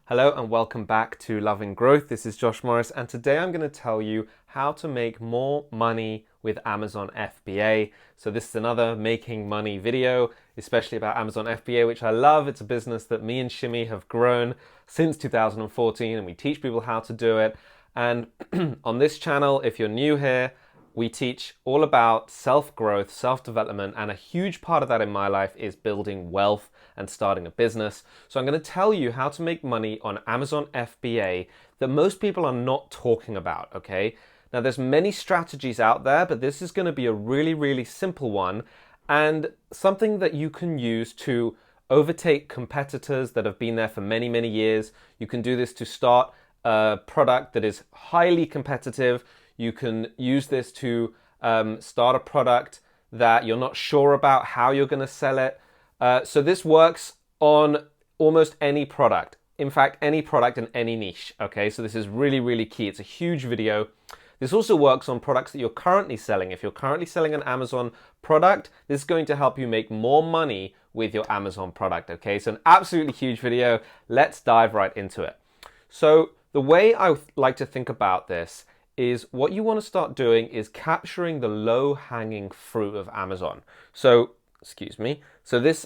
Hello and welcome back to Loving Growth. This is Josh Morris, and today I'm going to tell you how to make more money with Amazon FBA. So this is another making money video, especially about Amazon FBA, which I love. It's a business that me and Shimmy have grown since 2014, and we teach people how to do it. And on this channel, if you're new here, we teach all about self-growth, self-development, and a huge part of that in my life is building wealth and starting a business. So I'm going to tell you how to make money on Amazon FBA that most people are not talking about, okay? Now there's many strategies out there, but this is going to be a really, really simple one and something that you can use to overtake competitors that have been there for many, many years. You can do this to start a product that is highly competitive. You can use this to start a product that you're not sure about how you're going to sell it. So this works on almost any product. In fact, any product in any niche. Okay, so this is really, really key. It's a huge video. This also works on products that you're currently selling. If you're currently selling an Amazon product, this is going to help you make more money with your Amazon product. Okay, so an absolutely huge video. Let's dive right into it. So the way I like to think about this is what you want to start doing is capturing the low-hanging fruit of Amazon. So, excuse me. So this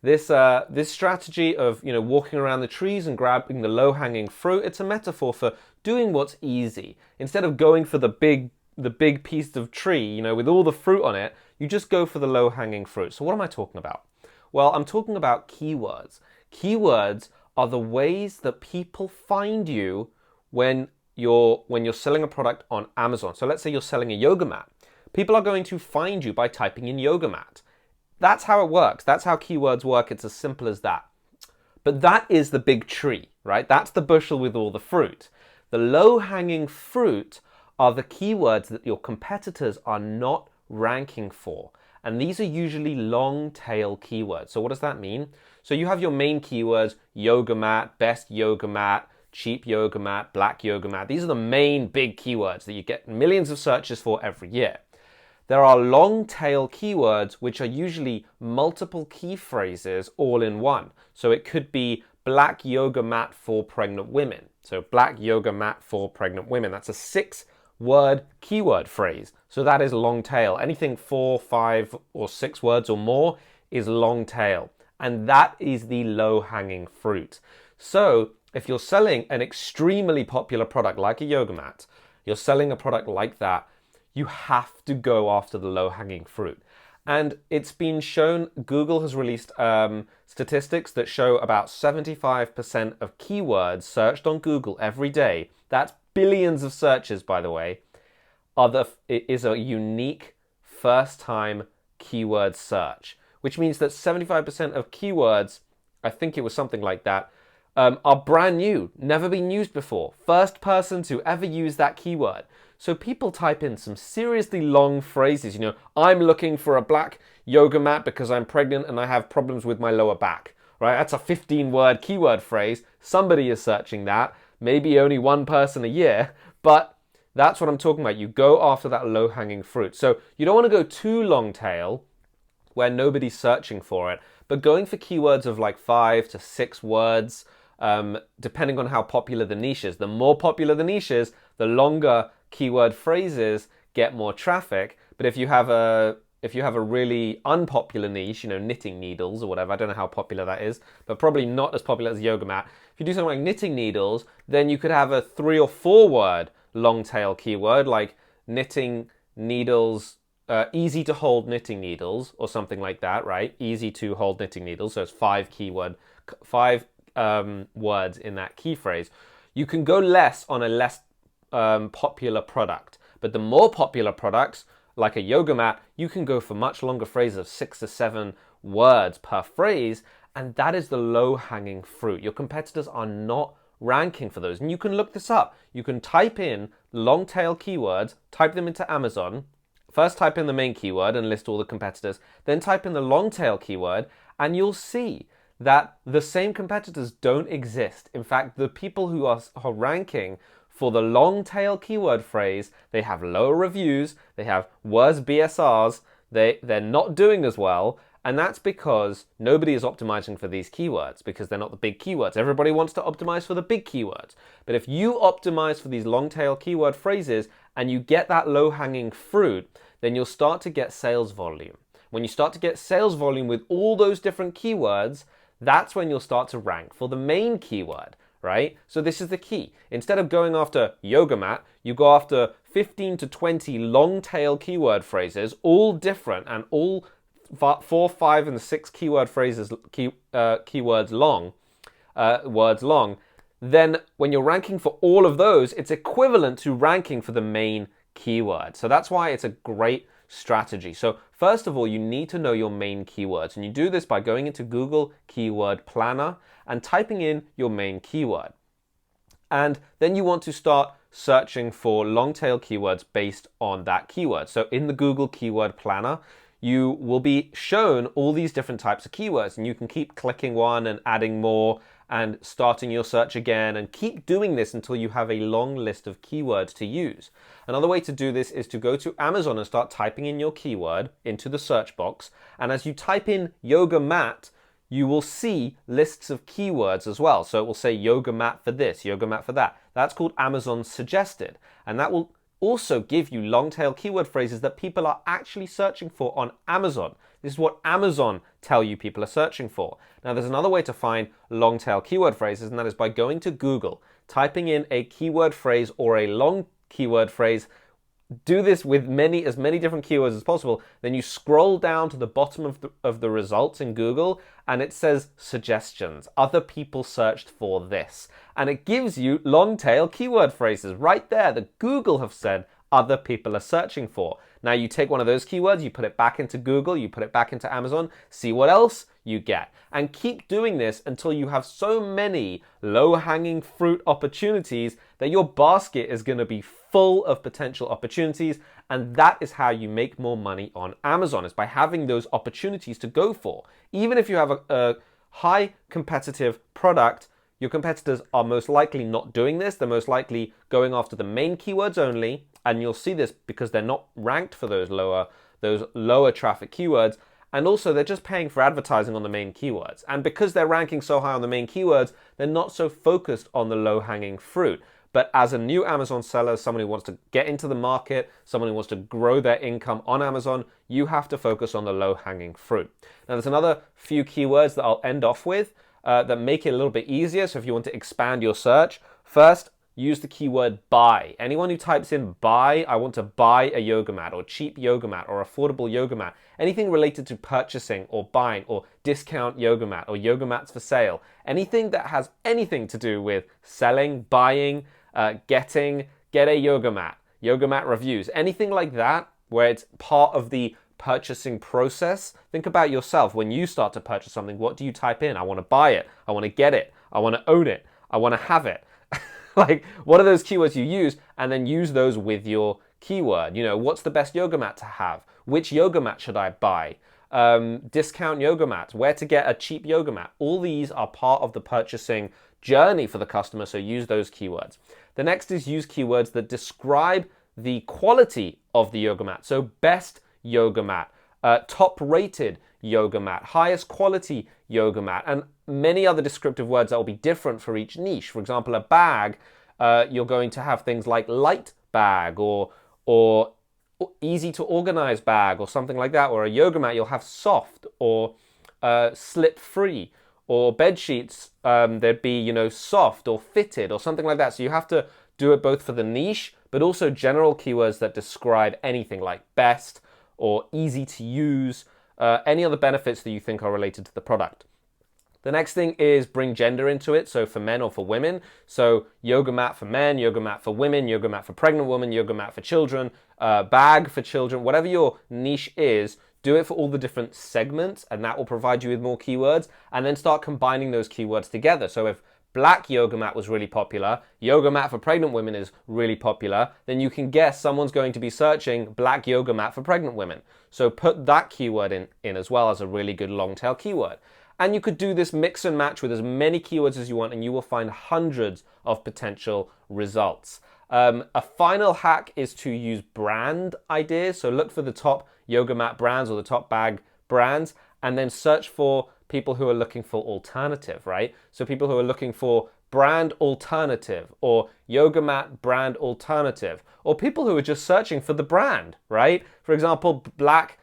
this strategy of walking around the trees and grabbing the low-hanging fruit, it's a metaphor for doing what's easy. Instead of going for the big piece of tree, with all the fruit on it, you just go for the low-hanging fruit. So what am I talking about? Well, I'm talking about keywords. Keywords are the ways that people find you when you're selling a product on Amazon. So let's say you're selling a yoga mat. People are going to find you by typing in yoga mat. That's how it works. That's how keywords work. It's as simple as that. But that is the big tree, right? That's the bushel with all the fruit. The low-hanging fruit are the keywords that your competitors are not ranking for. And these are usually long-tail keywords. So what does that mean? So you have your main keywords: yoga mat, best yoga mat, cheap yoga mat, black yoga mat. These are the main big keywords that you get millions of searches for every year. There are long tail keywords, which are usually multiple key phrases all in one. So it could be black yoga mat for pregnant women. So black yoga mat for pregnant women. That's a 6-word keyword phrase. So that is long tail. Anything 4, 5, or 6 words or more is long tail. And that is the low-hanging fruit. So if you're selling an extremely popular product like a yoga mat, you're selling a product like that, you have to go after the low-hanging fruit. And it's been shown, Google has released statistics that show about 75% of keywords searched on Google every day, that's billions of searches, by the way, is a unique first-time keyword search, which means that 75% of keywords, I think it was something like that, are brand new, never been used before. First person to ever use that keyword. So people type in some seriously long phrases, I'm looking for a black yoga mat because I'm pregnant and I have problems with my lower back, right? That's a 15-word keyword phrase. Somebody is searching that, maybe only one person a year, but that's what I'm talking about. You go after that low-hanging fruit. So you don't want to go too long tail where nobody's searching for it, but going for keywords of like 5 to 6 words, depending on how popular the niche is. The more popular the niche is, the longer keyword phrases get more traffic. But if you have a really unpopular niche, knitting needles or whatever, I don't know how popular that is, but probably not as popular as yoga mat. If you do something like knitting needles, then you could have a 3 or 4 word long tail keyword like knitting needles, easy to hold knitting needles or something like that, right? Easy to hold knitting needles. So it's 5 words in that key phrase. You can go less on a less popular product, but the more popular products like a yoga mat, you can go for much longer phrases of 6 to 7 words per phrase, and that is the low-hanging fruit. Your competitors are not ranking for those, and you can look this up. You can type in long tail keywords, type them into Amazon. First type in the main keyword and list all the competitors, then type in the long tail keyword, and you'll see that the same competitors don't exist. In fact, the people who are ranking for the long tail keyword phrase, they have lower reviews, they have worse BSRs, they're not doing as well, And that's because nobody is optimizing for these keywords because they're not the big keywords. Everybody wants to optimize for the big keywords. But if you optimize for these long tail keyword phrases and you get that low-hanging fruit, then you'll start to get sales volume. When you start to get sales volume with all those different keywords, that's when you'll start to rank for the main keyword, right? So this is the key. Instead of going after yoga mat, you go after 15 to 20 long tail keyword phrases, all different and all 4, 5, and 6 keyword phrases, keywords long, words long. Then when you're ranking for all of those, it's equivalent to ranking for the main keyword. So that's why it's a great strategy. So first of all, you need to know your main keywords, and you do this by going into Google Keyword Planner and typing in your main keyword. And then you want to start searching for long tail keywords based on that keyword. So in the Google Keyword Planner, you will be shown all these different types of keywords, and you can keep clicking one and adding more and starting your search again, and keep doing this until you have a long list of keywords to use. Another way to do this is to go to Amazon and start typing in your keyword into the search box. And as you type in yoga mat, you will see lists of keywords as well. So it will say yoga mat for this, yoga mat for that. That's called Amazon Suggested. And that will also give you long tail keyword phrases that people are actually searching for on Amazon. This is what Amazon tell you people are searching for. Now, there's another way to find long tail keyword phrases, and that is by going to Google, typing in a keyword phrase or a long keyword phrase. Do this with as many different keywords as possible. Then you scroll down to the bottom of the results in Google, and it says suggestions. Other people searched for this. And it gives you long tail keyword phrases right there that Google have said other people are searching for. Now you take one of those keywords, you put it back into Google, you put it back into Amazon, see what else you get. And keep doing this until you have so many low-hanging fruit opportunities that your basket is going to be full of potential opportunities. And that is how you make more money on Amazon, is by having those opportunities to go for. Even if you have a high competitive product, your competitors are most likely not doing this. They're most likely going after the main keywords only, and you'll see this because they're not ranked for those lower traffic keywords, and also they're just paying for advertising on the main keywords. And because they're ranking so high on the main keywords, they're not so focused on the low-hanging fruit. But as a new Amazon seller, someone who wants to get into the market, someone who wants to grow their income on Amazon, you have to focus on the low-hanging fruit. Now, there's another few keywords that I'll end off with that make it a little bit easier. So if you want to expand your search, first, use the keyword buy. Anyone who types in buy, I want to buy a yoga mat, or cheap yoga mat, or affordable yoga mat, anything related to purchasing or buying, or discount yoga mat, or yoga mats for sale, anything that has anything to do with selling, buying, get a yoga mat reviews, anything like that, where it's part of the purchasing process. Think about yourself. When you start to purchase something, what do you type in? I want to buy it. I want to get it. I want to own it. I want to have it. Like, what are those keywords you use? And then use those with your keyword. You know, what's the best yoga mat to have? Which yoga mat should I buy? Discount yoga mats, where to get a cheap yoga mat. All these are part of the purchasing journey for the customer, so use those keywords. The next is use keywords that describe the quality of the yoga mat. So best yoga mat, top rated yoga mat, highest quality yoga mat, and many other descriptive words that will be different for each niche. For example, a bag, you're going to have things like light bag or easy to organize bag or something like that. Or a yoga mat, you'll have soft or slip free. Or bed sheets, there'd be, you know, soft or fitted or something like that. So you have to do it both for the niche, but also general keywords that describe anything like best or easy to use, any other benefits that you think are related to the product. The next thing is bring gender into it, so for men or for women. So yoga mat for men, yoga mat for women, yoga mat for pregnant women, yoga mat for children, bag for children, whatever your niche is, do it for all the different segments, and that will provide you with more keywords, and then start combining those keywords together. So if black yoga mat was really popular, yoga mat for pregnant women is really popular, then you can guess someone's going to be searching black yoga mat for pregnant women. So put that keyword in as well as a really good long tail keyword. And you could do this mix and match with as many keywords as you want, and you will find hundreds of potential results. A final hack is to use brand ideas. So look for the top yoga mat brands or the top bag brands and then search for people who are looking for alternative, right? So people who are looking for brand alternative or yoga mat brand alternative, or people who are just searching for the brand, right? For example, black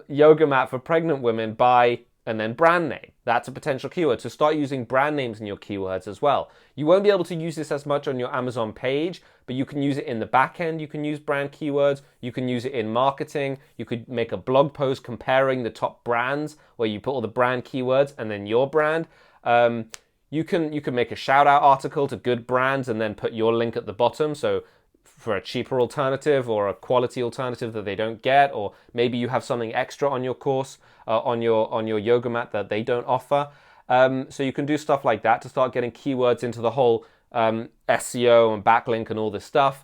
yoga mat for pregnant women by, and then brand name. That's a potential keyword. So start using brand names in your keywords as well. You won't be able to use this as much on your Amazon page, but you can use it in the back end. You can use brand keywords. You can use it in marketing. You could make a blog post comparing the top brands where you put all the brand keywords and then your brand. You can make a shout out article to good brands and then put your link at the bottom. So for a cheaper alternative or a quality alternative that they don't get, or maybe you have something extra on your course, on your yoga mat that they don't offer. So you can do stuff like that to start getting keywords into the whole SEO and backlink and all this stuff.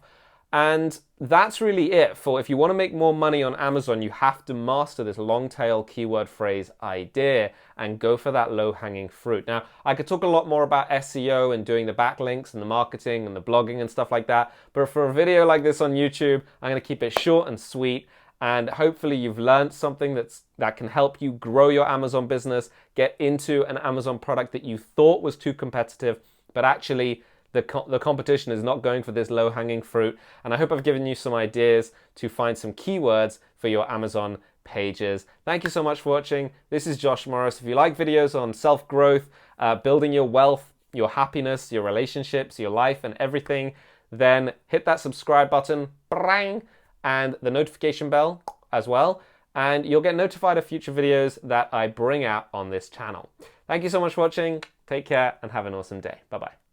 And that's really it for if you want to make more money on Amazon, you have to master this long tail keyword phrase idea and go for that low hanging fruit. Now, I could talk a lot more about SEO and doing the backlinks and the marketing and the blogging and stuff like that. But for a video like this on YouTube, I'm going to keep it short and sweet. And hopefully you've learned something that can help you grow your Amazon business, get into an Amazon product that you thought was too competitive, but actually the competition is not going for this low-hanging fruit. And I hope I've given you some ideas to find some keywords for your Amazon pages. Thank you so much for watching. This is Josh Morris. If you like videos on self-growth, building your wealth, your happiness, your relationships, your life, and everything, then hit that subscribe button, bang, and the notification bell as well, and you'll get notified of future videos that I bring out on this channel. Thank you so much for watching. Take care and have an awesome day. Bye-bye.